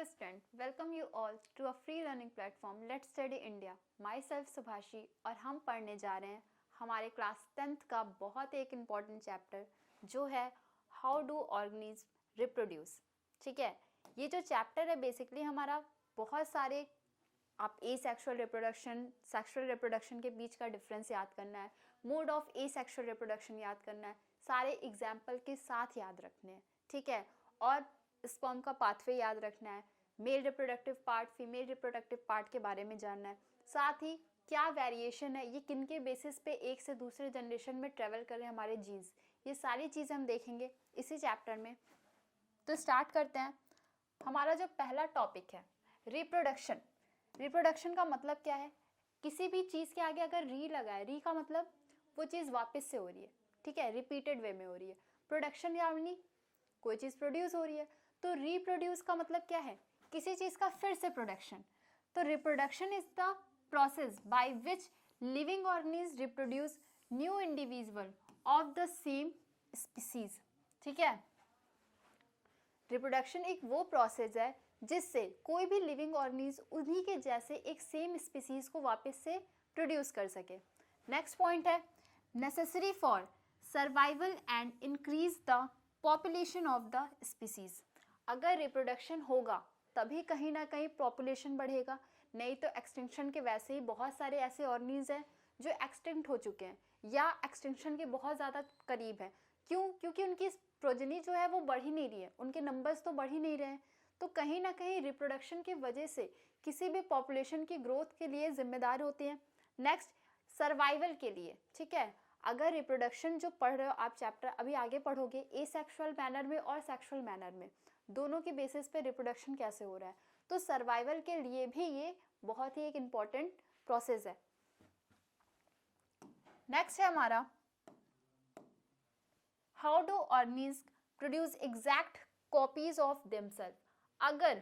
Hello student, welcome you all to a free learning platform Let's Study India. Myself Subhashi और हम पढ़ने जा रहे हैं हमारे क्लास 10th का बहुत एक इम्पॉर्टेंट चैप्टर जो है हाउ डू ऑर्गेनिज्म रिप्रोड्यूस. ठीक है, ये जो चैप्टर है बेसिकली हमारा बहुत सारे आप एसेक्सुअल रिप्रोडक्शन सेक्सुअल रिप्रोडक्शन के बीच का डिफरेंस याद करना है, मोड ऑफ एसेक्सुअल रिप्रोडक्शन याद करना है, सारे एग्जाम्पल के साथ याद रखने हैं. ठीक है, और स्पर्म का पाथवे याद रखना है, male reproductive part female reproductive part के बारे में जानना है, साथ ही क्या वेरिएशन है, ये किन के बेसिस पे एक से दूसरे जनरेशन में ट्रेवल कर रहे हैं हमारे जीन्स, ये सारी चीज़ें हम देखेंगे इसी चैप्टर में. तो स्टार्ट करते हैं. हमारा जो पहला टॉपिक है रिप्रोडक्शन. रिप्रोडक्शन का मतलब क्या है? किसी भी चीज़ के आगे अगर री लगा है, री का मतलब वो चीज़ वापस से हो रही है. ठीक है, रिपीटेड वे में हो रही है. प्रोडक्शन यानी कोई चीज़ प्रोड्यूस हो रही है. तो रिप्रोड्यूस का मतलब क्या है? किसी चीज़ का फिर से प्रोडक्शन. तो reproduction is the process by which living organism reproduce new individual of the same species. ठीक है, रिप्रोडक्शन एक वो प्रोसेस है जिससे कोई भी लिविंग ऑर्गेनिज्म उन्हीं के जैसे एक सेम स्पीसीज को वापस से प्रोड्यूस कर सके. नेक्स्ट पॉइंट है necessary for survival and increase the population of the species. अगर रिप्रोडक्शन होगा तभी कहीं ना कहीं पॉपुलेशन बढ़ेगा, नहीं तो एक्सटिंक्शन के वैसे ही बहुत सारे ऐसे ऑर्गेनिज्म हैं जो एक्सटिंक्ट हो चुके हैं या एक्सटिंक्शन के बहुत ज़्यादा करीब हैं. क्यों? क्योंकि उनकी प्रोजेनी जो है वो बढ़ ही नहीं रही है, उनके नंबर्स तो बढ़ ही नहीं रहे हैं. तो कहीं ना कहीं रिप्रोडक्शन की वजह से किसी भी पॉपुलेशन की ग्रोथ के लिए जिम्मेदार होते हैं. नेक्स्ट, सर्वाइवल के लिए. ठीक है, अगर रिप्रोडक्शन जो पढ़ रहे हो आप चैप्टर अभी आगे पढ़ोगे एसेक्सुअल मैनर में और सेक्सुअल मैनर में, दोनों के बेसिस पे रिप्रोडक्शन कैसे हो रहा है, तो सर्वाइवल के लिए भी ये बहुत ही एक इम्पॉर्टेंट प्रोसेस है. नेक्स्ट है हमारा how do organism produce exact copies of themselves. अगर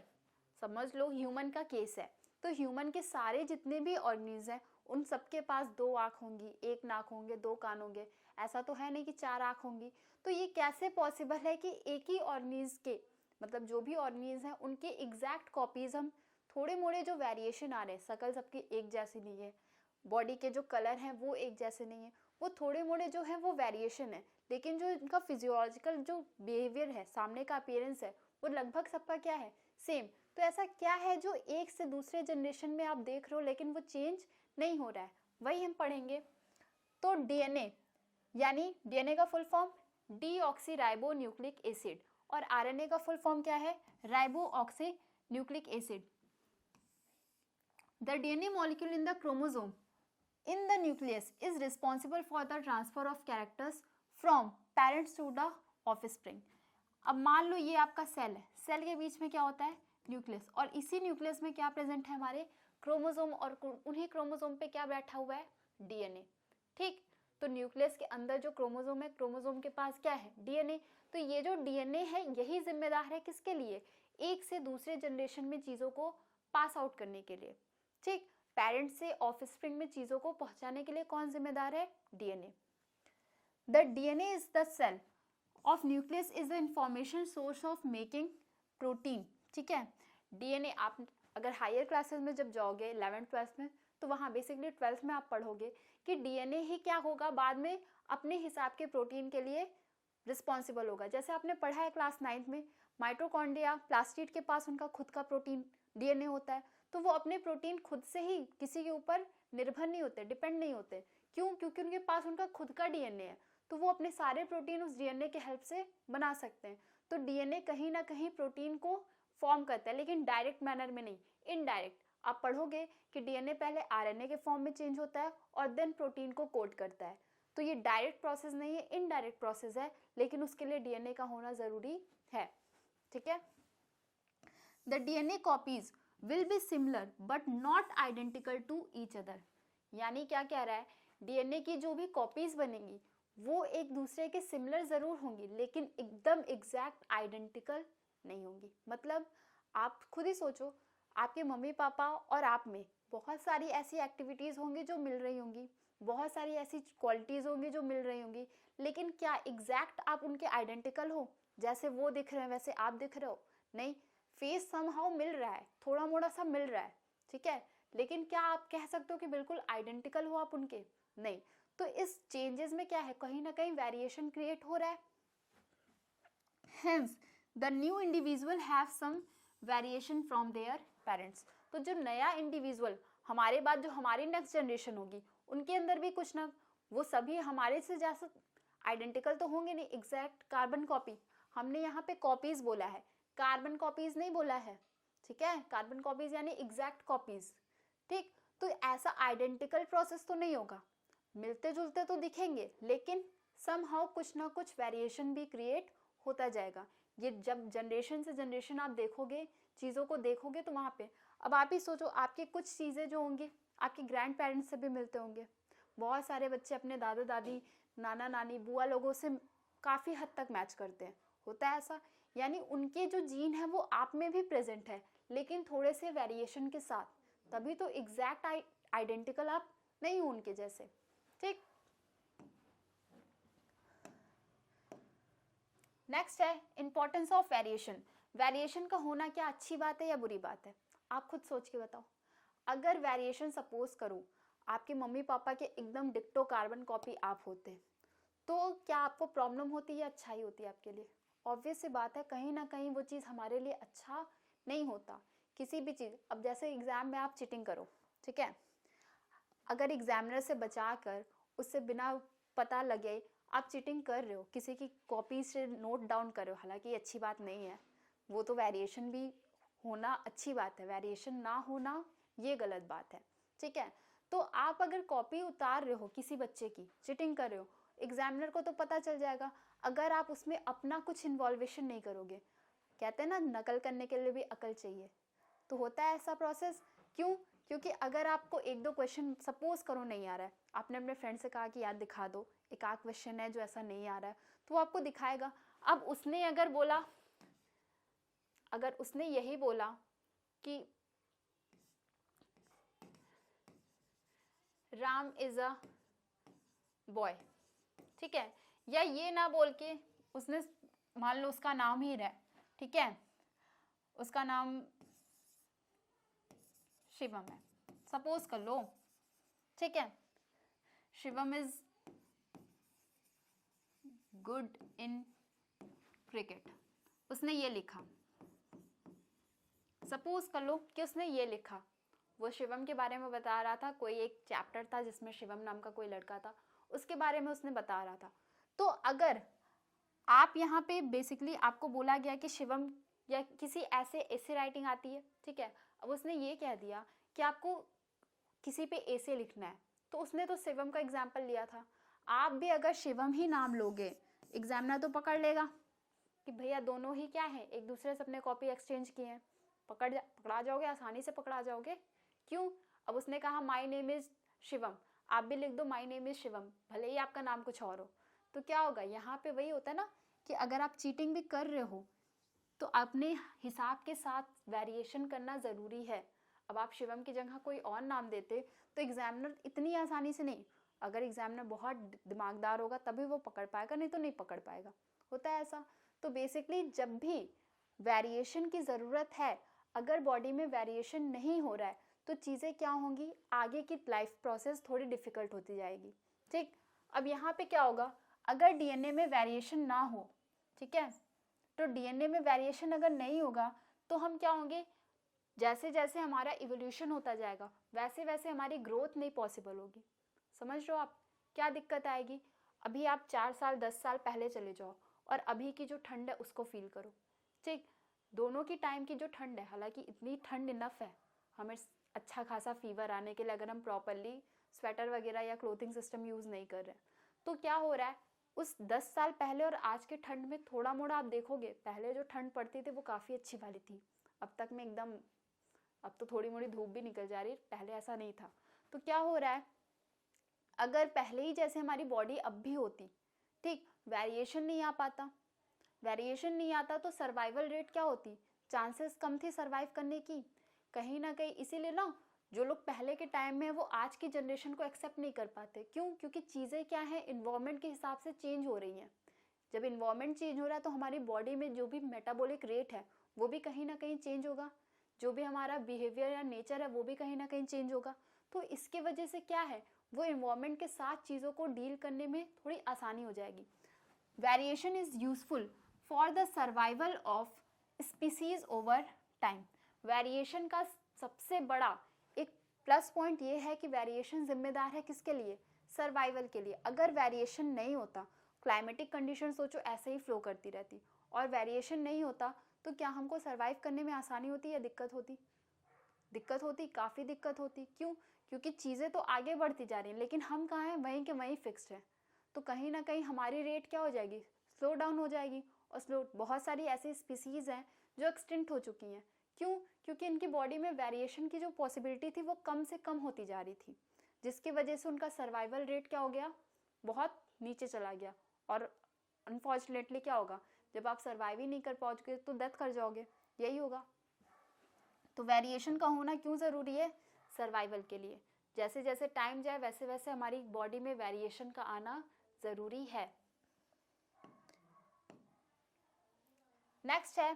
समझ लो ह्यूमन का केस है, तो ह्यूमन के सारे जितने भी ऑर्गेनिज्म हैं उन सबके पास 2 आँख होंगी, 1 नाक होंगे, 2 कान होंगे. ऐसा तो है नहीं कि 4 आँख होंगी. तो ये कैसे पॉसिबल है कि एक ही ऑर्गेनिज्म के मतलब जो भी ऑर्गेनिज्म हैं उनके एग्जैक्ट कॉपीज हम थोड़े मोड़े जो वेरिएशन आ रहे हैं, शकल सबकी एक जैसी नहीं है, बॉडी के जो कलर हैं वो एक जैसे नहीं है, वो थोड़े मोड़े जो है वो वेरिएशन है, लेकिन जो इनका फिजियोलॉजिकल जो बिहेवियर है, सामने का अपीयरेंस है, वो लगभग सबका क्या है, सेम. तो ऐसा क्या है जो एक से दूसरे जनरेशन में आप देख रहे हो लेकिन वो चेंज नहीं हो रहा है, वही हम पढ़ेंगे. तो डीएनए यानी डीएनए का full form deoxy ribo nucleic acid और आरएनए का फुल फॉर्म क्या है, ribo oxy nucleic acid. The DNA molecule in the chromosome in the nucleus is responsible for the transfer of characters from parents to the offspring. अब मान लो ये आपका cell है, cell के बीच में क्या होता है, न्यूक्लियस, और इसी न्यूक्लियस में क्या प्रेजेंट है, हमारे क्रोमोसोम, और उन्हीं क्रोमोसोम पे क्या बैठा हुआ है, डीएनए. ठीक, तो न्यूक्लियस के अंदर जो क्रोमोसोम है, क्रोमोसोम के पास क्या है, डीएनए. तो ये जो डीएनए है यही जिम्मेदार है किसके लिए, एक से दूसरे जनरेशन में चीज़ों को पास आउट करने के लिए. ठीक, पेरेंट्स से ऑफस्प्रिंग में चीज़ों को पहुंचाने के लिए कौन जिम्मेदार है, DNA. The DNA is the cell of nucleus is the information source of making protein. ठीक है, डीएनए आप अगर हायर क्लासेस में जब जाओगे 11th-12th में, तो वहाँ बेसिकली 12th में आप पढ़ोगे कि डीएनए ही क्या होगा, बाद में अपने हिसाब के प्रोटीन के लिए रिस्पॉन्सिबल होगा. जैसे आपने पढ़ा है क्लास 9th में, माइटोकॉन्ड्रिया प्लास्टिड के पास उनका खुद का प्रोटीन डीएनए होता है, तो वो अपने प्रोटीन खुद से ही किसी के ऊपर निर्भर नहीं होते, डिपेंड नहीं होते. क्यों? क्योंकि उनके पास उनका खुद का डीएनए है, तो वो अपने सारे प्रोटीन उस डीएनए के हेल्प से बना सकते हैं. तो डीएनए कहीं ना कहीं प्रोटीन को फॉर्म करता है, लेकिन डायरेक्ट मैनर में नहीं, इनडायरेक्ट. आप पढ़ोगे कि डीएनए पहले आरएनए के फॉर्म में चेंज होता है और देन प्रोटीन को कोड करता है. तो ये डायरेक्ट प्रोसेस नहीं है, इनडायरेक्ट प्रोसेस है, लेकिन उसके लिए डीएनए का होना ज़रूरी है. ठीक है, the DNA copies will be similar but not identical to each other. यानी क्या कह रहा है, डीएनए की जो भी कॉपीज बनेंगी वो एक दूसरे के सिमिलर ज़रूर होंगी, लेकिन एकदम एग्जैक्ट आइडेंटिकल नहीं होंगी. मतलब आप खुद ही सोचो, आपके मम्मी पापा और आप में बहुत सारी ऐसी एक्टिविटीज़ होंगी जो मिल रही होंगी, बहुत सारी ऐसी क्वालिटीज़ होंगी जो मिल रही होंगी, लेकिन क्या एग्जैक्ट आप उनके आइडेंटिकल हो, जैसे वो दिख रहे हैं वैसे आप दिख रहे हो, नहीं. फेस समहाउ मिल रहा है, थोड़ा मोड़ा सा मिल रहा है, ठीक है, लेकिन क्या आप कह सकते हो कि बिल्कुल आइडेंटिकल हो आप उनके? नहीं। तो इस चेंजेस में क्या है, कहीं ना कहीं वेरिएशन क्रिएट हो रहा है। Hence, the new individual have some variation from their parents. तो जो नया इंडिविजुअल हमारे बाद जो हमारी नेक्स्ट जनरेशन होगी उनके अंदर भी कुछ ना, वो सभी हमारे से जैसा आइडेंटिकल तो होंगे नहीं, एग्जैक्ट कार्बन कॉपी। हमने यहाँ पे कॉपीज बोला है, कार्बन कॉपीज नहीं बोला है, ठीक है, कार्बन कॉपीज यानी एग्जैक्ट कॉपीज, ठीक। तो ऐसा आइडेंटिकल प्रोसेस तो नहीं होगा, मिलते जुलते तो दिखेंगे, लेकिन समहाउ कुछ ना कुछ वेरिएशन भी क्रिएट होता जाएगा। ये जब जनरेशन से जनरेशन आप देखोगे, चीज़ों को देखोगे, तो वहाँ पे अब आप ही सोचो, आपके कुछ चीज़ें जो होंगी आपके ग्रैंड पेरेंट्स से भी मिलते होंगे। बहुत सारे बच्चे अपने दादा दादी, नाना नानी, बुआ लोगों से काफ़ी हद तक मैच करते हैं, होता है ऐसा। यानी उनके जो जीन है वो आप में भी प्रेजेंट है, लेकिन थोड़े से वेरिएशन के साथ, तभी तो एग्जैक्ट आइडेंटिकल आप नहीं हो उनके जैसे, ठीक। नेक्स्ट है इंपॉर्टेंस ऑफ वेरिएशन। वेरिएशन का होना क्या अच्छी बात है या बुरी बात है? आप खुद सोच के बताओ। अगर वेरिएशन सपोज करो आपके मम्मी पापा के एकदम डिक्टो कार्बन कॉपी आप होते, तो क्या आपको प्रॉब्लम होती है या अच्छाई होती है आपके लिए? ऑब्वियस सी बात है, कहीं ना कहीं वो चीज़ हमारे लिए अच्छा नहीं होता। किसी भी चीज़, अब जैसे एग्जाम में आप चीटिंग करो, ठीक है, अगर एग्जामिनर से बचा कर उससे बिना पता लगे आप चीटिंग कर रहे हो, किसी की कॉपी से नोट डाउन कर रहे हो, हालांकि अच्छी बात नहीं है, वो तो वेरिएशन भी होना अच्छी बात है, वेरिएशन ना होना ये गलत बात है, ठीक है। तो आप अगर कॉपी उतार रहे हो किसी बच्चे की, चीटिंग कर रहे हो, एग्जामिनर को तो पता चल जाएगा, अगर आप उसमें अपना कुछ इन्वॉल्वेशन नहीं करोगे। कहते हैं ना, नकल करने के लिए भी अकल चाहिए, तो होता है ऐसा प्रोसेस। क्यों? क्योंकि अगर आपको एक दो क्वेश्चन सपोज करो नहीं आ रहा है, आपने अपने फ्रेंड से कहा कि यार दिखा दो, एक आध क्वेश्चन है जो ऐसा नहीं आ रहा है, तो वो आपको दिखाएगा। अब उसने अगर बोला, अगर उसने यही बोला कि राम इज अ बॉय, ठीक है, या ये ना बोल के उसने, मान लो उसका नाम ही है, ठीक है, उसका नाम शिवम है, सपोज कर लो, ठीक है, Shivam is good in cricket, उसने ये लिखा, सपोज कर लो कि उसने ये लिखा, वो शिवम के बारे में बता रहा था, कोई एक चैप्टर था जिसमें शिवम नाम का कोई लड़का था, उसके बारे में उसने बता रहा था। तो अगर आप यहाँ पे बेसिकली आपको बोला गया कि शिवम या किसी ऐसे राइटिंग आती है, ठीक है, अब उसने ये कह दिया कि आपको किसी पे ऐसे लिखना है, तो उसने तो शिवम का एग्जाम्पल लिया था। आप भी अगर शिवम ही नाम लोगे, एग्जामिनर तो पकड़ लेगा कि भैया दोनों ही क्या है, एक दूसरे से अपने कॉपी एक्सचेंज किए हैं, पकड़ा जाओगे, आसानी से पकड़ा जाओगे। क्यों? अब उसने कहा माई नेम इज शिवम, आप भी लिख दो माई नेम इज शिवम, भले ही आपका नाम कुछ और हो, तो क्या होगा? यहाँ पे वही होता है ना कि अगर आप चीटिंग भी कर रहे हो तो अपने हिसाब के साथ वेरिएशन करना ज़रूरी है। अब आप शिवम की जगह कोई और नाम देते तो एग्जामिनर इतनी आसानी से नहीं, अगर एग्जामिनर बहुत दिमागदार होगा तभी वो पकड़ पाएगा, नहीं तो नहीं पकड़ पाएगा, होता है ऐसा। तो बेसिकली जब भी वेरिएशन की ज़रूरत है, अगर बॉडी में वेरिएशन नहीं हो रहा है तो चीज़ें क्या होंगी, आगे की लाइफ प्रोसेस थोड़ी डिफ़िकल्ट होती जाएगी, ठीक। अब यहाँ पे क्या होगा, अगर डीएनए में वेरिएशन ना हो, ठीक है, तो डीएनए में वेरिएशन अगर नहीं होगा तो हम क्या होंगे, जैसे जैसे हमारा इवोल्यूशन होता जाएगा वैसे वैसे हमारी ग्रोथ नहीं पॉसिबल होगी। समझ रहे हो आप क्या दिक्कत आएगी? अभी आप 4 साल 10 साल पहले चले जाओ और अभी की जो ठंड है उसको फील करो, ठीक। दोनों की टाइम की जो ठंड है, हालांकि इतनी ठंड इनफ है हमें अच्छा खासा फीवर आने के लिए, अगर हम प्रॉपरली स्वेटर वगैरह या क्लोथिंग सिस्टम यूज़ नहीं कर रहे हैं। तो क्या हो रहा है, उस 10 साल पहले और आज के ठंड में थोड़ा मोड़ा आप देखोगे, पहले जो ठंड पड़ती थी वो काफ़ी अच्छी वाली थी, अब तक में एकदम, अब तो थोड़ी मोड़ी धूप भी निकल जा रही है, पहले ऐसा नहीं था। तो क्या हो रहा है, अगर पहले ही जैसे हमारी बॉडी अब भी होती, ठीक, वेरिएशन नहीं आ पाता, वेरिएशन नहीं आता तो सर्वाइवल रेट क्या होती, चांसेस कम थी सर्वाइव करने की, कहीं ना कहीं। इसीलिए ना जो लोग पहले के टाइम में वो आज की जनरेशन को एक्सेप्ट नहीं कर पाते। क्यों? क्योंकि चीज़ें क्या है, इन्वायरमेंट के हिसाब से चेंज हो रही हैं। जब इन्वायरमेंट चेंज हो रहा है तो हमारी बॉडी में जो भी मेटाबॉलिक रेट है वो भी कहीं ना कहीं चेंज होगा, जो भी हमारा बिहेवियर या नेचर है वो भी कहीं ना कहीं चेंज होगा। तो इसकी वजह से क्या है, वो इन्वायरमेंट के साथ चीज़ों को डील करने में थोड़ी आसानी हो जाएगी। Variation is useful for the survival of species over time. Variation का सबसे बड़ा एक प्लस पॉइंट ये है कि वेरिएशन जिम्मेदार है किसके लिए, सर्वाइवल के लिए। अगर वेरिएशन नहीं होता, क्लाइमेटिक कंडीशन सोचो ऐसे ही फ्लो करती रहती, और वेरिएशन नहीं होता तो क्या हमको सर्वाइव करने में आसानी होती या दिक्कत होती? दिक्कत होती, काफ़ी दिक्कत होती। क्यों? क्योंकि चीज़ें तो आगे बढ़ती जा रही हैं लेकिन हम कहाँ हैं, वहीं के वहीं फिक्स्ड हैं। तो कहीं ना कहीं हमारी रेट क्या हो जाएगी, स्लो डाउन हो जाएगी। और स्लो, बहुत सारी ऐसी स्पीसीज़ हैं जो एक्सटिंक्ट हो चुकी हैं। क्यों? क्योंकि इनकी बॉडी में वेरिएशन की जो पॉसिबिलिटी थी वो कम से कम होती जा रही थी, जिसकी वजह से उनका सर्वाइवल रेट क्या हो गया, बहुत नीचे चला गया। और अनफॉर्चुनेटली क्या होगा, जब आप सर्वाइव ही नहीं कर पाओगे तो डेथ कर जाओगे, यही होगा। तो वेरिएशन का होना क्यों ज़रूरी है, सर्वाइवल के लिए। जैसे जैसे टाइम जाए वैसे वैसे हमारी बॉडी में वेरिएशन का आना ज़रूरी है। नेक्स्ट है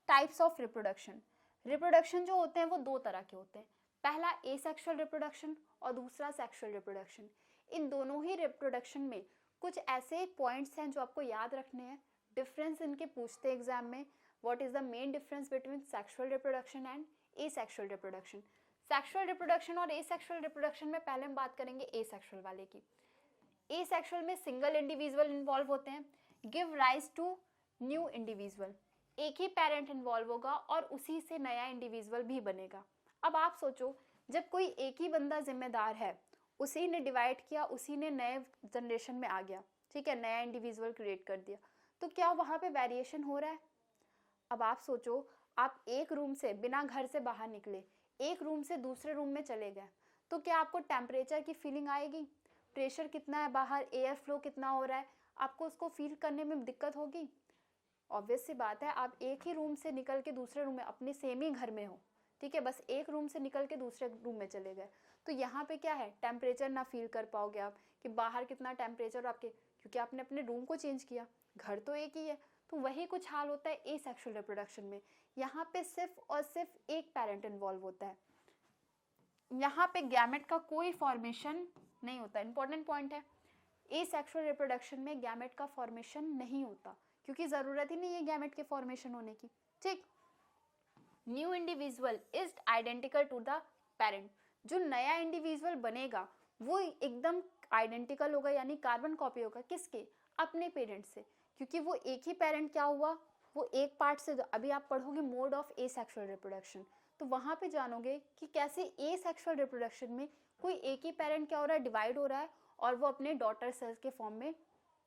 टाइप्स ऑफ रिप्रोडक्शन। रिप्रोडक्शन जो होते हैं वो दो तरह के होते हैं, पहला एसेक्सुअल रिप्रोडक्शन और दूसरा सेक्सुअल रिप्रोडक्शन। इन दोनों ही रिप्रोडक्शन में कुछ ऐसे पॉइंट्स हैं जो आपको याद रखने हैं। डिफरेंस इनके पूछते हैं एग्जाम में, what is the main difference between sexual reproduction and asexual reproduction. Sexual reproduction और एसेक्सुअल रिप्रोडक्शन में पहले हम बात करेंगे एसेक्सुअल वाले की। एसेक्सुअल में सिंगल इंडिविजुअल इन्वॉल्व होते हैं, give rise to new individual. एक ही पेरेंट इन्वॉल्व होगा और उसी से नया इंडिविजुअल भी बनेगा। अब आप सोचो, जब कोई एक ही बंदा जिम्मेदार है, उसी ने डिवाइड किया, उसी ने नए जनरेशन में आ गया, ठीक है, नया इंडिविजुअल क्रिएट कर दिया, तो क्या वहाँ पे वेरिएशन हो रहा है? अब आप सोचो, आप एक रूम से बिना घर से बाहर निकले एक रूम से दूसरे रूम में चले गए, तो क्या आपको टेम्परेचर की फीलिंग आएगी, प्रेशर कितना है बाहर, एयर फ्लो कितना हो रहा है, आपको उसको फील करने में दिक्कत होगी? ऑब्वियस सी बात है, आप एक ही रूम से निकल के दूसरे रूम में, अपने सेम ही घर में हो, ठीक है, बस एक रूम से निकल के दूसरे रूम में चले गए, तो यहाँ पे क्या है, टेम्परेचर ना फील कर पाओगे आप कि बाहर कितना टेम्परेचर आपके, क्योंकि आपने अपने रूम को चेंज किया, घर तो एक ही है। तो वही कुछ हाल होता है एसेक्सुअल रिप्रोडक्शन में। यहाँ पे सिर्फ और सिर्फ एक पेरेंट इन्वॉल्व होता है, यहाँ पे गैमेट का कोई फॉर्मेशन नहीं होता। इंपॉर्टेंट पॉइंट है, एसेक्सुअल रिप्रोडक्शन में गैमेट का फॉर्मेशन नहीं होता, क्योंकि ज़रूरत ही नहीं है गैमेट के फॉर्मेशन होने की, ठीक। New individual is identical to the parent. जो नया इंडिविजुअल बनेगा वो एकदम आइडेंटिकल होगा, यानी कार्बन कॉपी होगा किसके, अपने पेरेंट से, क्योंकि वो एक ही पेरेंट क्या हुआ, वो एक पार्ट से। अभी आप पढ़ोगे मोड ऑफ एसेक्सुअल रिप्रोडक्शन, तो वहाँ पे जानोगे कि कैसे एसेक्सुअल रिप्रोडक्शन में कोई एक ही पेरेंट क्या हो रहा है, डिवाइड हो रहा है और वो अपने डॉटर सेल्स के फॉर्म में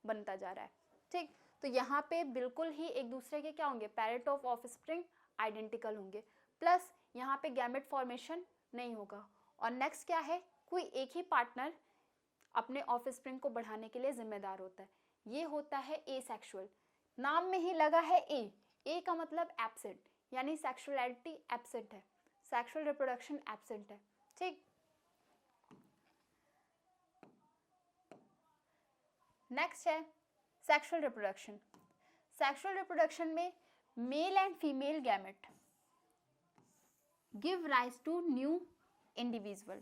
बनता जा रहा है, ठीक। तो यहाँ पे बिल्कुल ही एक दूसरे के क्या होंगे, पेरेंट ऑफ ऑफस्प्रिंग आइडेंटिकल होंगे, प्लस यहाँ पे गैमेट फॉर्मेशन नहीं होगा। और नेक्स्ट क्या है, कोई एक ही पार्टनर अपने ऑफस्प्रिंग को बढ़ाने के लिए जिम्मेदार होता है, ये होता है एसेक्सुअल। नाम में ही लगा है ए का मतलब एब्सेंट, यानी सेक्सुअलिटी एब्सेंट है, सेक्सुअल रिप्रोडक्शन एब्सेंट है, ठीक। नेक्स्ट है सेक्सुअल रिप्रोडक्शन। सेक्सुअल रिप्रोडक्शन में male and female gamete give rise to new individual.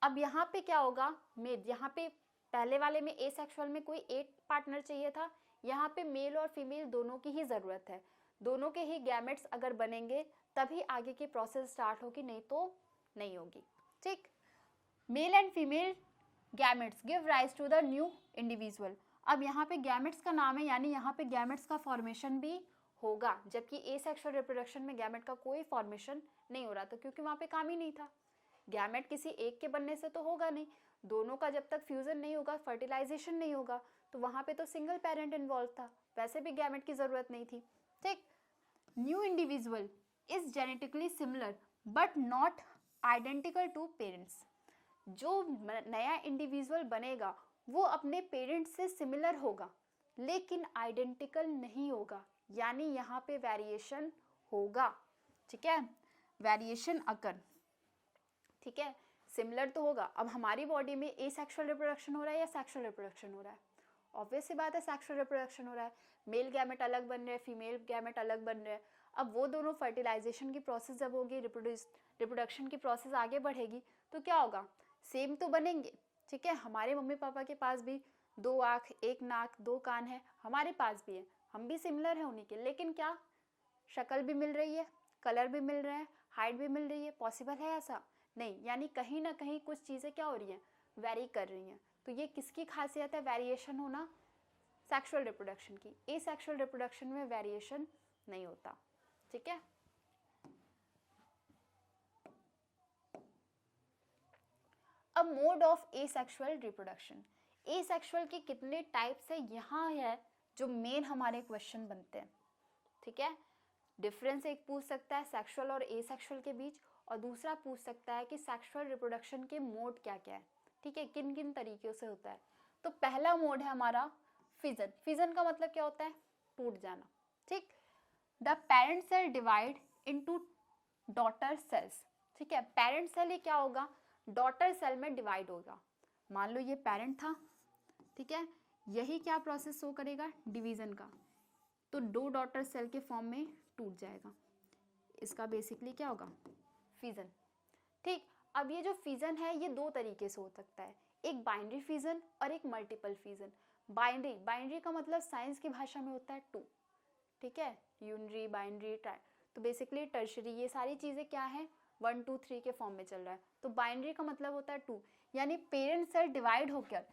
अब यहाँ पे क्या होगा, यहाँ पे पहले वाले में एसेक्सुअल में कोई एक पार्टनर चाहिए था, यहाँ पे मेल और फीमेल दोनों की ही ज़रूरत है, दोनों के ही गैमेट्स अगर बनेंगे तभी आगे की प्रोसेस स्टार्ट होगी, नहीं तो नहीं होगी, ठीक। Male and female gametes give rise to the new individual. अब यहाँ पे गैमेट्स का नाम है, यानी यहाँ पे गैमेट्स का फॉर्मेशन भी होगा, जबकि एसेक्सुअल रिप्रोडक्शन में गैमेट का कोई फॉर्मेशन नहीं हो रहा था, क्योंकि वहाँ पे काम ही नहीं था। गैमेट किसी एक के बनने से तो होगा नहीं, दोनों का जब तक फ्यूजन नहीं होगा, फर्टिलाइजेशन नहीं होगा, तो वहाँ पे तो सिंगल पेरेंट इन्वॉल्व था, वैसे भी गैमेट की ज़रूरत नहीं थी, ठीक। New individual is genetically similar but not identical to parents. जो नया इंडिविजुअल बनेगा वो अपने पेरेंट्स से सिमिलर होगा लेकिन आइडेंटिकल नहीं होगा, यानी यहाँ पे वेरिएशन होगा, ठीक है, वेरिएशन अकर, ठीक है। सिमिलर तो होगा। अब हमारी बॉडी में एसेक्सुअल रिप्रोडक्शन हो रहा है या सेक्सुअल रिप्रोडक्शन हो रहा है, ऑब्वियस सी बात है सेक्सुअल रिप्रोडक्शन हो रहा है। मेल गैमेट अलग बन रहे हैं, फीमेल गैमेट अलग बन रहे हैं। अब वो दोनों फर्टिलाइजेशन की प्रोसेस जब होगी, रिप्रोडक्शन की प्रोसेस आगे बढ़ेगी, तो क्या होगा, सेम तो बनेंगे, ठीक है। हमारे मम्मी पापा के पास भी 2 आँख, 1 नाक, 2 कान है, हमारे पास भी है, हम भी सिमिलर है उन्हीं के, लेकिन क्या शक्ल भी मिल रही है, कलर भी मिल रहा है, हाइट भी मिल रही है, पॉसिबल है ऐसा? नहीं, यानी कहीं ना कहीं कुछ चीज़ें क्या हो रही हैं, वेरी कर रही हैं। तो ये किसकी खासियत है वेरिएशन होना? सेक्सुअल रिप्रोडक्शन की। एसेक्सुअल रिप्रोडक्शन में वेरिएशन नहीं होता, ठीक है। अब mode of asexual reproduction, asexual के कितने टाइप्स है, यहाँ है जो मेन हमारे क्वेश्चन बनते हैं, ठीक है। डिफरेंस एक पूछ सकता है सेक्सुअल और एसेक्सुअल के बीच, और दूसरा पूछ सकता है कि सेक्सुअल रिप्रोडक्शन के मोड क्या क्या है, ठीक है, किन किन तरीकों से होता है। तो पहला मोड है हमारा फिजन। फिजन का मतलब क्या होता है, टूट जाना, ठीक। The parent cell divide into daughter cells, ठीक है। पेरेंट सेल ये क्या होगा, डॉटर सेल में डिवाइड होगा। मान लो ये पेरेंट था, ठीक है, यही क्या प्रोसेस शो करेगा, डिवीजन का, तो 2 डॉटर सेल के फॉर्म में टूट जाएगा। इसका बेसिकली क्या होगा, फिजन, ठीक। अब ये जो फिजन है ये 2 तरीके से हो सकता है, एक बाइनरी फिजन और एक मल्टीपल फिजन। बाइनरी का मतलब साइंस की भाषा में होता है 2, ठीक है, यूनरी, बाइनरी, ट्राई। तो बेसिकली टर्शरी, ये सारी चीज़ें क्या है, 1 2 3 के फॉर्म में चल रहा है। तो बाइनरी का मतलब होता है 2, यानी पेरेंट सेल डिवाइड होकर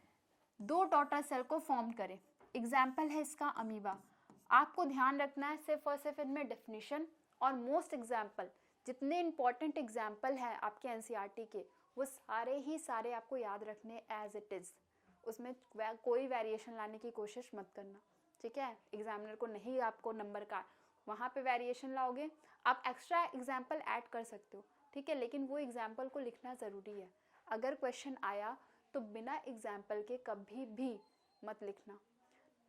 2 डॉटर सेल को फॉर्म करे। एग्जाम्पल है इसका अमीबा। आपको ध्यान रखना है सिर्फ और सिर्फ इनमें डेफिनेशन और मोस्ट एग्जाम्पल, जितने इंपॉर्टेंट एग्जाम्पल हैं आपके एनसीईआरटी के, वो सारे ही सारे आपको याद रखने एज इट इज़, उसमें कोई वेरिएशन लाने की कोशिश मत करना, ठीक है। एग्जामिनर को नहीं आपको नंबर का वहाँ पे वेरिएशन लाओगे, आप एक्स्ट्रा एग्जाम्पल ऐड कर सकते हो, ठीक है, लेकिन वो एग्जाम्पल को लिखना ज़रूरी है। अगर क्वेश्चन आया तो बिना एग्जाम्पल के कभी भी मत लिखना।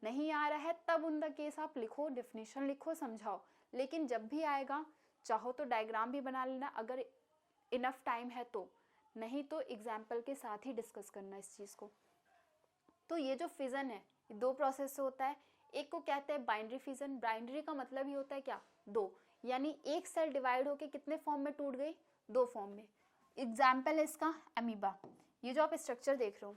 नहीं आ रहा है तब उन द केस आप लिखो, डेफिनेशन लिखो, समझाओ, लेकिन जब भी आएगा चाहो तो डायग्राम भी बना लेना अगर इनफ टाइम है तो, नहीं तो एग्जाम्पल के साथ ही डिस्कस करना इस चीज़ को। तो ये जो फिजन है ये 2 प्रोसेस से होता है, एक को कहते हैं बाइनरी फिजन। बाइनरी का मतलब ही होता है क्या, 2, यानी एक सेल डिवाइड होके कितने फॉर्म में टूट गई, 2 फॉर्म में। एग्जाम्पल है इसका अमीबा। ये जो आप स्ट्रक्चर देख रहे हो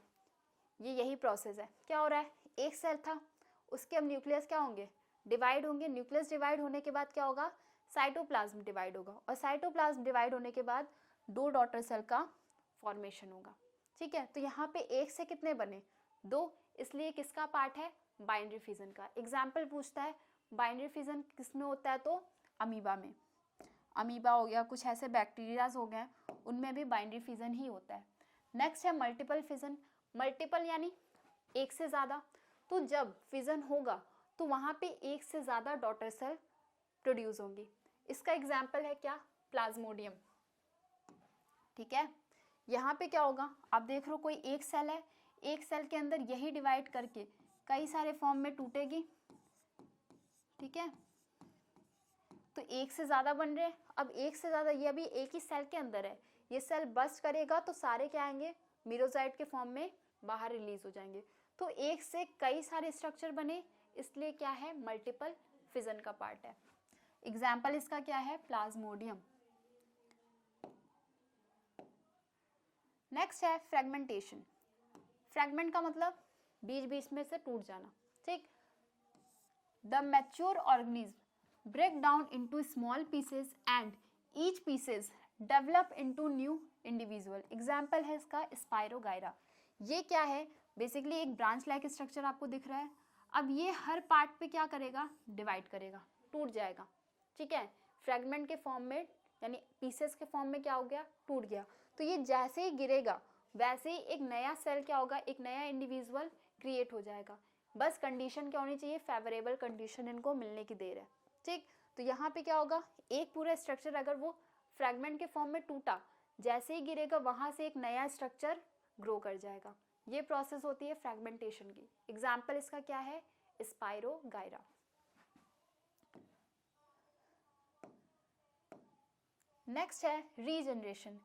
ये यही प्रोसेस है। क्या हो रहा है, एक सेल था, उसके अब न्यूक्लियस क्या होंगे, डिवाइड होंगे। न्यूक्लियस डिवाइड होने के बाद क्या होगा, साइटोप्लाज्म डिवाइड होगा, और साइटोप्लाज्म डिवाइड होने के बाद 2 डॉटर सेल का फॉर्मेशन होगा, ठीक है। तो यहाँ पे एक से कितने बने, 2, इसलिए किसका पार्ट है, बाइनरी फिजन का। एग्जाम्पल पूछता है बाइनरी फिजन किस में होता है, तो अमीबा में। अमीबा हो गया, कुछ ऐसे बैक्टीरियाज हो गए, उनमें भी बाइनरी फिजन ही होता है। नेक्स्ट है मल्टीपल फिजन। मल्टीपल यानी एक से ज़्यादा। तो जब फिजन होगा तो वहाँ पे एक से ज़्यादा डॉटर सेल प्रोड्यूस होंगी। इसका एग्जाम्पल है क्या, प्लाज्मोडियम, ठीक है। यहाँ पे क्या होगा, आप देख रहे हो कोई एक सेल है, एक सेल के अंदर यही डिवाइड करके कई सारे फॉर्म में टूटेगी, ठीक है। तो एक से ज़्यादा बन रहे हैं। अब एक से ज़्यादा, ये अभी एक ही सेल के अंदर है, ये सेल बस्ट करेगा तो सारे क्या आएंगे, मीरोजाइट के फॉर्म में बाहर रिलीज हो जाएंगे। तो एक से कई सारे स्ट्रक्चर बने, इसलिए क्या है, मल्टीपल फिजन का पार्ट है। एग्जाम्पल इसका क्या है, प्लाज्मोडियम। नेक्स्ट है फ्रेगमेंटेशन। फ्रेगमेंट का मतलब बीच बीच में से टूट जाना, ठीक। The mature organism break down into small pieces and each pieces develop into new individual. Example है इसका स्पायरोगायरा। ये क्या है, बेसिकली एक ब्रांच लाइक स्ट्रक्चर आपको दिख रहा है। अब ये हर पार्ट पे क्या करेगा, डिवाइड करेगा, टूट जाएगा, ठीक है। फ्रेगमेंट के फॉर्म में यानी पीसेस के फॉर्म में क्या हो गया, टूट गया। तो ये जैसे ही गिरेगा वैसे ही एक नया सेल क्या होगा, एक नया इंडिविजुअल क्रिएट हो जाएगा। बस कंडीशन क्या होनी चाहिए, फेवरेबल कंडीशन इनको मिलने की देर है, ठीक। तो यहाँ पे क्या होगा, एक पूरा स्ट्रक्चर अगर वो फ्रेगमेंट के फॉर्म में टूटा, जैसे ही गिरेगा वहां से एक नया स्ट्रक्चर ग्रो कर जाएगा। ये प्रोसेस होती है फ्रेगमेंटेशन की। एग्जाम्पल इसका क्या है, स्पायरोगायरा। नेक्स्ट है रीजनरेशन।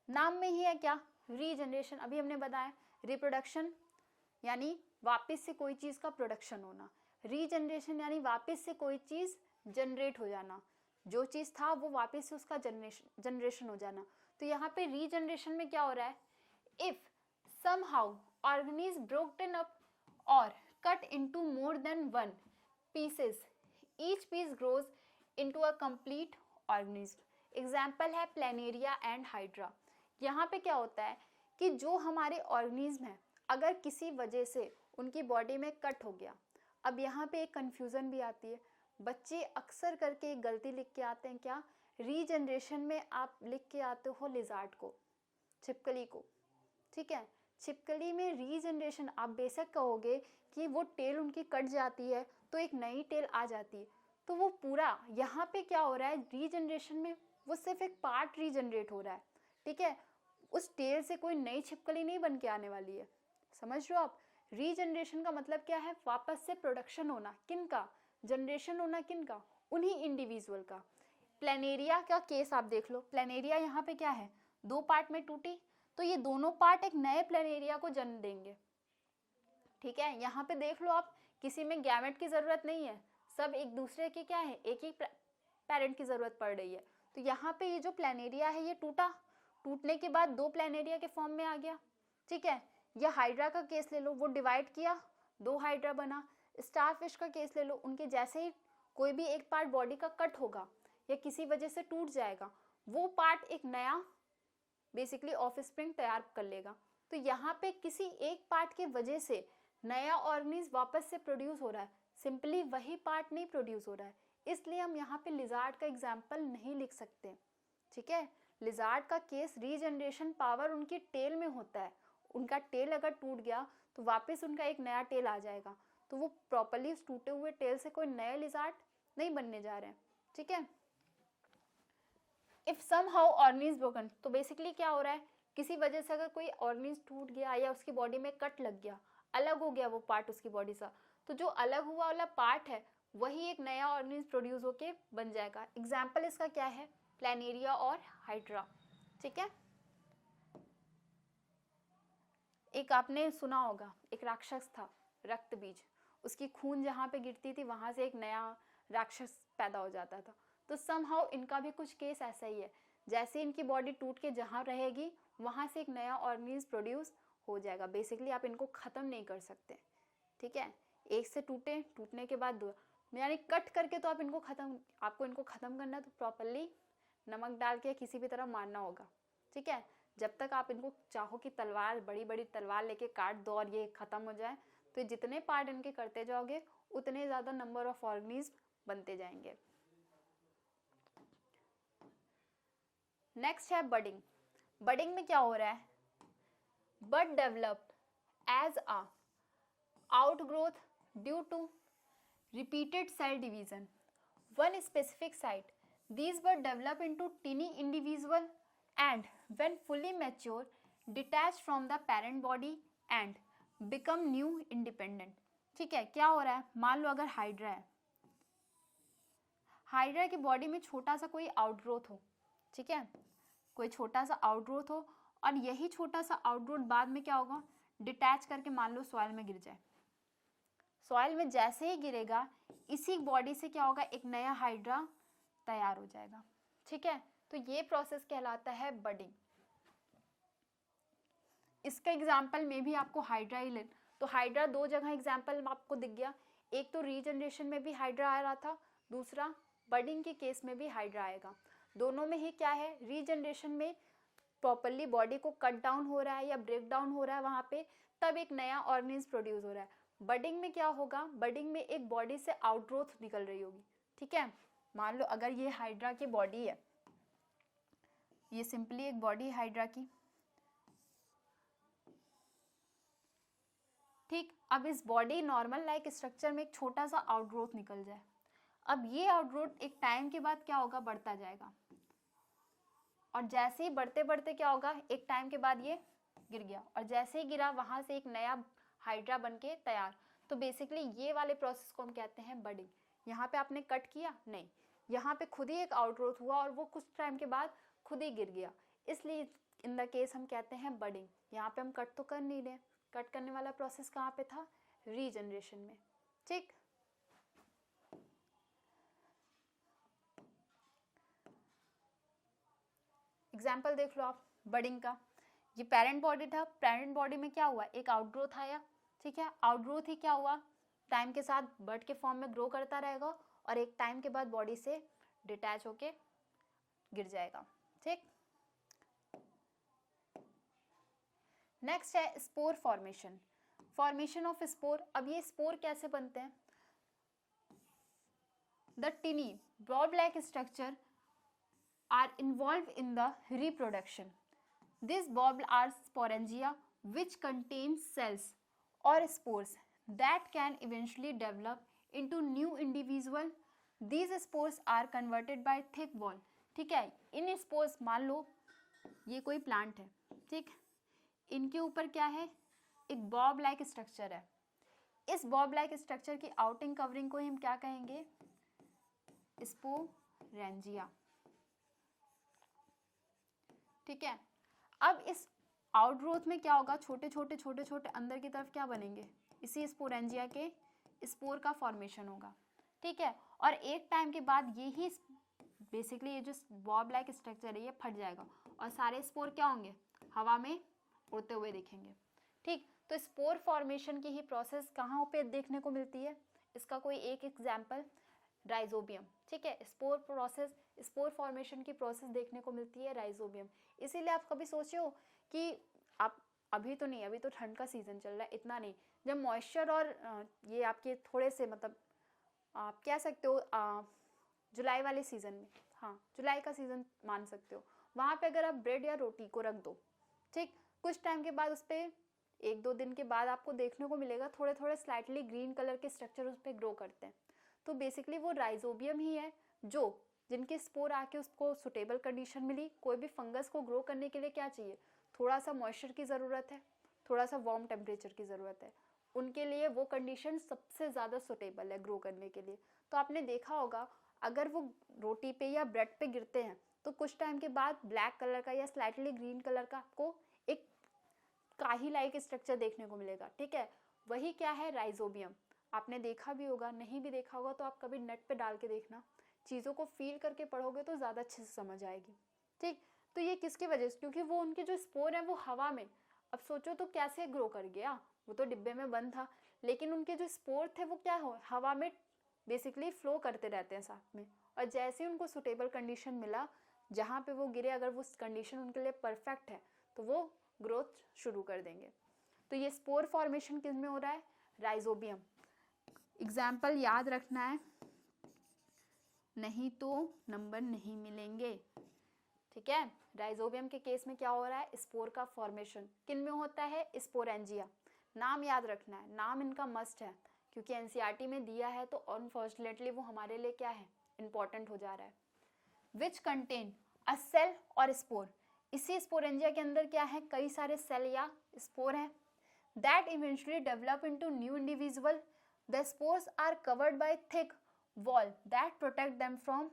नाम में ही है क्या, रीजनरेशन। अभी हमने बताया रिप्रोडक्शन यानी वापस से कोई चीज का प्रोडक्शन होना, रीजनरेशन यानी वापस से कोई चीज जनरेट हो जाना। जो चीज़ था वो वापस से उसका जनरेशन हो जाना। तो यहाँ पे रीजनरेशन में क्या हो रहा है, if somehow organism broken up or cut into more than one pieces, each piece grows into a complete organism. Example है प्लेनेरिया एंड हाइड्रा। यहाँ पे क्या होता है कि जो हमारे ऑर्गेनिज्म है अगर किसी वजह से उनकी बॉडी में कट हो गया, अब यहाँ पे एक कन्फ्यूज़न भी आती है, बच्चे अक्सर करके एक गलती लिख के आते हैं, क्या रीजनरेशन में आप लिख के आते हो लिजार्ड को, छिपकली को, ठीक है, छिपकली में रीजनरेशन आप बेशक कहोगे कि वो टेल उनकी कट जाती है तो एक नई टेल आ जाती है, तो वो पूरा यहाँ पे क्या हो रहा है रीजनरेशन में वो सिर्फ एक पार्ट रीजनरेट हो रहा है, ठीक है, उस टेल से कोई नई छिपकली नहीं बन के आने वाली है। समझ रहे हो आप, रीजनरेशन का मतलब क्या है, वापस से प्रोडक्शन होना, किन का, जनरेशन होना, किन का, उन्हीं इंडिविजुअल का। प्लेनेरिया का केस आप देख लो, प्लेनेरिया यहाँ पे क्या है, 2 पार्ट में टूटी, तो ये दोनों पार्ट एक नए प्लेनेरिया को जन्म देंगे, ठीक है। यहाँ पे देख लो आप, किसी में गैमेट की जरूरत नहीं है, सब एक दूसरे के क्या है, एक ही पेरेंट की जरूरत पड़ रही है। तो यहाँ पे ये जो प्लेनेरिया है ये टूटा, टूटने के बाद 2 प्लेनेरिया के फॉर्म में आ गया, ठीक है। या हाइड्रा का केस ले लो, वो डिवाइड किया, 2 हाइड्रा बना। स्टारफिश का केस ले लो, उनके जैसे ही कोई भी एक पार्ट बॉडी का कट होगा या किसी वजह से टूट जाएगा, वो पार्ट एक नया बेसिकली ऑफस्प्रिंग तैयार कर लेगा। तो यहाँ पे किसी एक पार्ट की वजह से नया ऑर्गेनिज्म वापस से प्रोड्यूस हो रहा है, सिंपली वही पार्ट नहीं प्रोड्यूस हो रहा है, इसलिए हम यहाँ पे लिजार्ड का एग्जाम्पल नहीं लिख सकते, ठीक है। लिजार्ड का केस रीजनरेशन पावर उनकी टेल में होता है, उनका टेल अगर टूट गया तो वापस उनका एक नया टेल आ जाएगा, तो वो प्रॉपरली उस टूटे हुए टेल से कोई नए लिजार्ड नहीं बनने जा रहे हैं, ठीक है। इफ somehow ऑर्गेनिज्म ब्रोकन, तो बेसिकली क्या हो रहा है, किसी वजह से अगर कोई ऑर्गेनिज्म टूट गया या उसकी बॉडी में कट लग गया, अलग हो गया वो पार्ट उसकी बॉडी से, तो जो अलग हुआ वाला पार्ट है वही एक नया ऑर्गेनिज्म प्रोड्यूस होके बन जाएगा। एग्जाम्पल इसका क्या है, प्लेनेरिया और हाइड्रा, ठीक है। एक आपने सुना होगा, एक राक्षस था रक्त बीज, उसकी खून जहाँ पे गिरती थी वहां से एक नया राक्षस पैदा हो जाता था। तो समहाउ इनका भी कुछ केस ऐसा ही है, जैसे इनकी बॉडी टूट के जहाँ रहेगी वहां से एक नया ऑर्गेनिज्म प्रोड्यूस हो जाएगा। बेसिकली आप इनको ख़त्म नहीं कर सकते, ठीक है, एक से टूटने के बाद दो, यानी कट करके तो आप इनको आपको इनको ख़त्म करना है तो प्रॉपरली नमक डाल के किसी भी तरह मारना होगा, ठीक है। जब तक आप इनको चाहो कि तलवार, बड़ी बड़ी तलवार लेके काट दो और ये ख़त्म हो जाए, तो जितने पार्ट इनके करते जाओगे उतने ज़्यादा नंबर ऑफ ऑर्गेनिज्म बनते जाएंगे। नेक्स्ट है बडिंग। बडिंग में क्या हो रहा है, bud develop as a outgrowth due to repeated cell division one specific site. These were developed into tiny individual and when fully mature detach from the parent body and become new independent, ठीक है। क्या हो रहा है, मान लो अगर hydra है, hydra की बॉडी में छोटा सा कोई आउटग्रोथ हो, ठीक है, कोई छोटा सा आउटग्रोथ हो और यही छोटा सा आउटग्रोथ बाद में क्या होगा, डिटैच करके मान लो सॉइल में गिर जाए, सॉइल में जैसे ही गिरेगा इसी बॉडी से क्या होगा, एक नया हाइड्रा तैयार हो जाएगा, ठीक है। तो ये प्रोसेस कहलाता है बडिंग। इसका एग्जाम्पल में भी आपको हाइड्रा ही ले, तो हाइड्रा 2 जगह एग्जाम्पल आपको दिख गया, एक तो रीजनरेशन में भी हाइड्रा आ रहा था, दूसरा बडिंग के केस में भी हाइड्रा आएगा। दोनों में ही क्या है, रीजनरेशन में प्रॉपरली बॉडी को कट डाउन हो रहा है या ब्रेक डाउन हो रहा है वहाँ पे, तब एक नया ऑर्गेनिज्म प्रोड्यूस हो रहा है। बडिंग में क्या होगा, बडिंग में एक बॉडी से आउटग्रोथ निकल रही होगी, ठीक है। मान लो अगर ये हाइड्रा की बॉडी है, ये सिंपली एक बॉडी हाइड्रा की, ठीक। अब इस बॉडी नॉर्मल लाइक स्ट्रक्चर में एक छोटा सा आउटग्रोथ निकल जाए, अब ये आउटग्रोथ एक टाइम के बाद क्या होगा, बढ़ता जाएगा, और जैसे ही बढ़ते बढ़ते क्या होगा, एक टाइम के बाद ये गिर गया और जैसे ही गिरा वहां से एक नया हाइड्रा बनके तैयार। तो बेसिकली ये वाले प्रोसेस को हम कहते हैं बडिंग। यहाँ पे आपने कट किया नहीं, यहाँ पे खुद ही एक आउटग्रोथ हुआ और वो कुछ टाइम के बाद खुद ही गिर गया, इसलिए इन द केस हम कहते हैं बडिंग। यहाँ पे हम कट तो कर नहीं रहे, कट करने वाला प्रोसेस कहाँ पे था, रीजनरेशन में, ठीक। एग्जाम्पल देख लो आप बडिंग का, ये पेरेंट बॉडी था, पेरेंट बॉडी में क्या हुआ, एक आउटग्रोथ आया, ठीक है, आउटग्रोथ ही क्या हुआ, टाइम के साथ बर्ड के फॉर्म में ग्रो करता रहेगा और एक टाइम के बाद बॉडी से डिटैच होके गिर जाएगा, ठीक। नेक्स्ट है spore formation, formation of spore. अब ये स्पोर कैसे बनते हैं, the tiny broad like structure are involved in the reproduction. These bulbs are sporangia which contains cells or spores that can eventually develop into new individual. These spores are converted by thick wall. ठीक है, इन spores, मान लो ये कोई plant है, ठीक, इनके ऊपर क्या है, एक बॉब लाइक स्ट्रक्चर है। इस बॉब लाइक स्ट्रक्चर की आउटिंग कवरिंग को हम क्या कहेंगे, स्पोरेंजिया, ठीक है। अब इस आउटग्रोथ में क्या होगा, छोटे छोटे अंदर की तरफ क्या बनेंगे, इसी स्पोरेंजिया के स्पोर का फॉर्मेशन होगा, ठीक है। और एक टाइम के बाद यही बेसिकली ये जो बॉब लाइक स्ट्रक्चर है ये फट जाएगा और सारे स्पोर क्या होंगे, हवा में उड़ते हुए दिखेंगे, ठीक। तो स्पोर फॉर्मेशन की ही प्रोसेस कहाँ पे देखने को मिलती है, इसका कोई एक एग्जाम्पल राइजोबियम, ठीक है। स्पोर प्रोसेस, स्पोर फॉर्मेशन की प्रोसेस देखने को मिलती है राइजोबियम। इसीलिए आप कभी सोचे हो कि आप अभी तो नहीं, अभी तो ठंड का सीजन चल रहा है, इतना नहीं, जब मॉइस्चर और ये आपके थोड़े से मतलब आप कह सकते हो जुलाई वाले सीजन में, हाँ जुलाई का सीजन मान सकते हो, वहाँ पे अगर आप ब्रेड या रोटी को रख दो, ठीक, कुछ टाइम के बाद उस पर 1-2 दिन के बाद आपको देखने को मिलेगा थोड़े थोड़े स्लाइटली ग्रीन कलर के स्ट्रक्चर उस पर ग्रो करते हैं। तो बेसिकली वो राइजोबियम ही है जो जिनके स्पोर आके उसको सुटेबल कंडीशन मिली। कोई भी फंगस को ग्रो करने के लिए क्या चाहिए, थोड़ा सा मॉइस्चर की ज़रूरत है, थोड़ा सा वार्म टेम्परेचर की ज़रूरत है, उनके लिए वो कंडीशन सबसे ज़्यादा सुटेबल है ग्रो करने के लिए। तो आपने देखा होगा अगर वो रोटी पे या ब्रेड पे गिरते हैं तो कुछ टाइम के बाद ब्लैक कलर का या स्लाइटली ग्रीन कलर का आपको एक काही लाइक स्ट्रक्चर देखने को मिलेगा, ठीक है। वही क्या है, राइजोबियम। आपने देखा भी होगा, नहीं भी देखा होगा तो आप कभी नेट पे डाल के देखना, चीज़ों को फील करके पढ़ोगे तो ज़्यादा अच्छे से समझ आएगी, ठीक। तो ये किसकी वजह से, क्योंकि वो उनके जो स्पोर है वो हवा में, अब सोचो तो कैसे ग्रो कर गया, वो तो डिब्बे में बंद था, लेकिन उनके जो स्पोर थे वो क्या हो, हवा में बेसिकली फ्लो करते रहते हैं साथ में, और जैसे ही उनको सुटेबल कंडीशन मिला जहाँ पे वो गिरे, अगर वो कंडीशन उनके लिए परफेक्ट है तो वो ग्रोथ शुरू कर देंगे। तो ये स्पोर फॉर्मेशन किस में हो रहा है, राइजोबियम। एग्जाम्पल याद रखना है, नहीं तो नंबर नहीं मिलेंगे, ठीक है। राइजोबियम के केस में क्या हो रहा है, स्पोर का फॉर्मेशन किन में होता है, स्पोरेंजिया। नाम याद रखना है, नाम इनका मस्ट है क्योंकि एनसीईआरटी में दिया है तो अनफॉर्चुनेटली वो हमारे लिए क्या है, इंपॉर्टेंट हो जा रहा है। विच कंटेन अ सेल और स्पोर, इसी स्पोरेंजिया के अंदर क्या है, कई सारे सेल या स्पोर हैं। That eventually develop into new individual. The spores are covered by thick wall that protect them from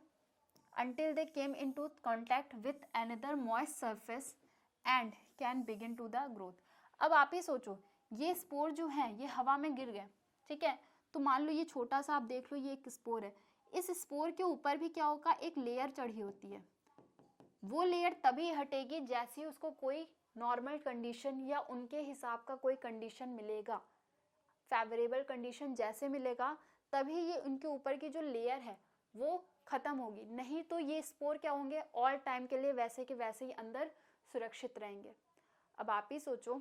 until they came into contact with another moist surface and can begin to the growth। अब आप ही सोचो, ये spore जो है ये हवा में गिर गए, ठीक है, तो मान लो ये छोटा सा आप देख लो ये एक स्पोर है, इस स्पोर के ऊपर भी क्या होगा, एक लेयर चढ़ी होती है। वो लेयर तभी हटेगी जैसे ही उसको कोई नॉर्मल कंडीशन या उनके हिसाब का कोई कंडीशन मिलेगा, फेवरेबल कंडीशन जैसे मिलेगा तभी ये उनके ऊपर की जो लेयर है वो खत्म होगी, नहीं तो ये स्पोर क्या होंगे, ऑल टाइम के लिए वैसे के वैसे ही अंदर सुरक्षित रहेंगे। अब आप ही सोचो,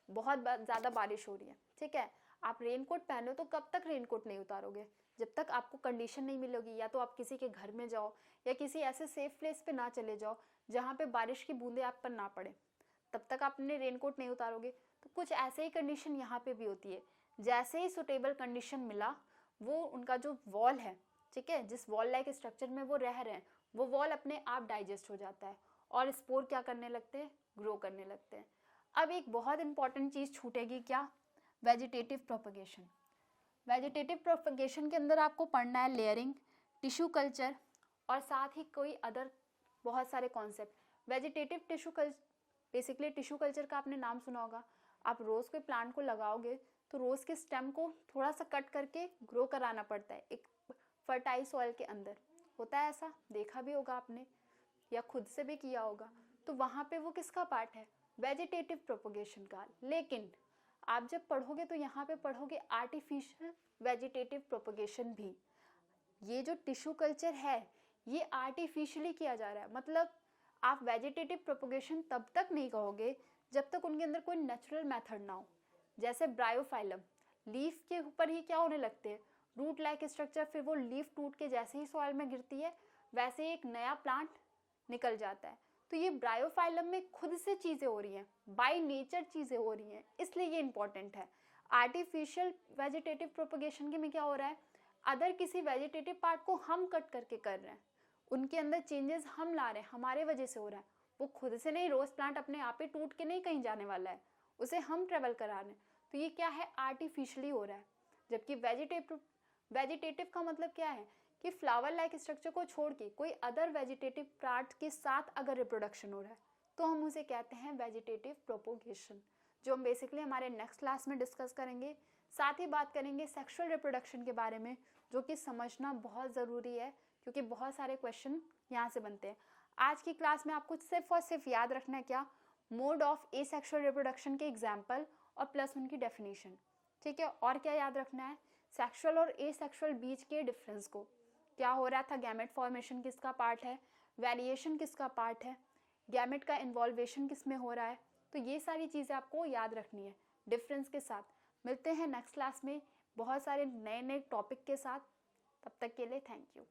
बहुत ज़्यादा बारिश हो रही है, ठीक है, आप रेनकोट पहनो तो कब तक रेनकोट नहीं उतारोगे, जब तक आपको कंडीशन नहीं मिलेगी, या तो आप किसी के घर में जाओ या किसी ऐसे सेफ प्लेस पे ना चले जाओ जहाँ पे बारिश की बूंदें आप पर ना पड़े, तब तक आप अपने रेनकोट नहीं उतारोगे। तो कुछ ऐसे ही कंडीशन यहाँ पे भी होती है, जैसे ही सुटेबल कंडीशन मिला वो उनका जो वॉल है, ठीक है, जिस वॉल लाइक स्ट्रक्चर में वो रह रहे हैं वो वॉल अपने आप डाइजेस्ट हो जाता है और स्पोर क्या करने लगते हैं, ग्रो करने लगते हैं। अब एक बहुत इंपॉर्टेंट चीज़ छूटेगी, क्या, वेजिटेटिव प्रोपगेशन। वेजिटेटिव प्रोपगेशन के अंदर आपको पढ़ना है लेयरिंग, टिश्यू कल्चर और साथ ही कोई अदर बहुत सारे concept. Vegetative tissue culture, basically tissue culture का आपने नाम सुना होगा, आप रोज़ के प्लांट को लगाओगे तो रोज़ के स्टेम को थोड़ा सा कट करके ग्रो कराना पड़ता है एक फर्टाइल सॉइल के अंदर, होता है ऐसा, देखा भी होगा आपने, या खुद से भी किया होगा, तो वहाँ पे वो किसका पार्ट है, वेजिटेटिव प्रोपोगेशन का। लेकिन आप जब पढ़ोगे तो यहाँ पे पढ़ोगे आर्टिफिशियल वेजिटेटिव प्रोपोगेशन भी। ये जो टिश्यू कल्चर है ये आर्टिफिशियली किया जा रहा है, मतलब आप वेजिटेटिव प्रोपोगेशन तब तक नहीं कहोगे जब तक उनके अंदर कोई नेचुरल मेथड ना हो। जैसे ब्रायोफाइलम, लीफ के ऊपर ही क्या होने लगते हैं, रूट लाइक स्ट्रक्चर, फिर वो लीफ टूट के जैसे ही सॉइल में गिरती है वैसे ही एक नया प्लांट निकल जाता है। तो ये ब्रायोफाइलम में खुद से चीज़ें हो रही हैं, बाय नेचर चीज़ें हो रही हैं, इसलिए ये इंपॉर्टेंट है। आर्टिफिशियल वेजिटेटिव प्रोपोगेशन के में क्या हो रहा है, अदर किसी वेजिटेटिव पार्ट को हम कट करके कर रहे हैं, उनके अंदर चेंजेस हम ला रहे हैं, हमारे वजह से हो रहा है। वो खुद से नहीं, रोज प्लांट अपने आप ही टूट के नहीं कहीं जाने वाला है, उसे हम ट्रेवल करा रहे हैं। तो ये क्या है, आर्टिफिशियली हो रहा है। जबकि वेजिटेटिव का मतलब क्या है कि फ्लावर लाइक स्ट्रक्चर को छोड़ के कोई अदर वेजिटेटिव पार्ट के साथ अगर रिप्रोडक्शन हो रहा है तो हम उसे कहते हैं वेजिटेटिव प्रोपोगेशन, जो हम बेसिकली हमारे नेक्स्ट क्लास में डिस्कस करेंगे। साथ ही बात करेंगे सेक्सुअल रिप्रोडक्शन के बारे में, जो कि समझना बहुत ज़रूरी है क्योंकि बहुत सारे क्वेश्चन यहाँ से बनते हैं। आज की क्लास में आपको सिर्फ और सिर्फ याद रखना है क्या, मोड ऑफ एसेक्सुअल रिप्रोडक्शन के एग्जाम्पल और प्लस उनकी डेफिनेशन, ठीक है। और क्या याद रखना है, सेक्सुअल और एसेक्सुअल बीच के डिफरेंस को, क्या हो रहा था, गैमेट फॉर्मेशन किसका पार्ट है, वेरिएशन किसका पार्ट है, गैमेट का इन्वॉल्वेशन किस में हो रहा है। तो ये सारी चीज़ें आपको याद रखनी है डिफरेंस के साथ। मिलते हैं नेक्स्ट क्लास में बहुत सारे नए नए टॉपिक के साथ, तब तक के लिए थैंक यू।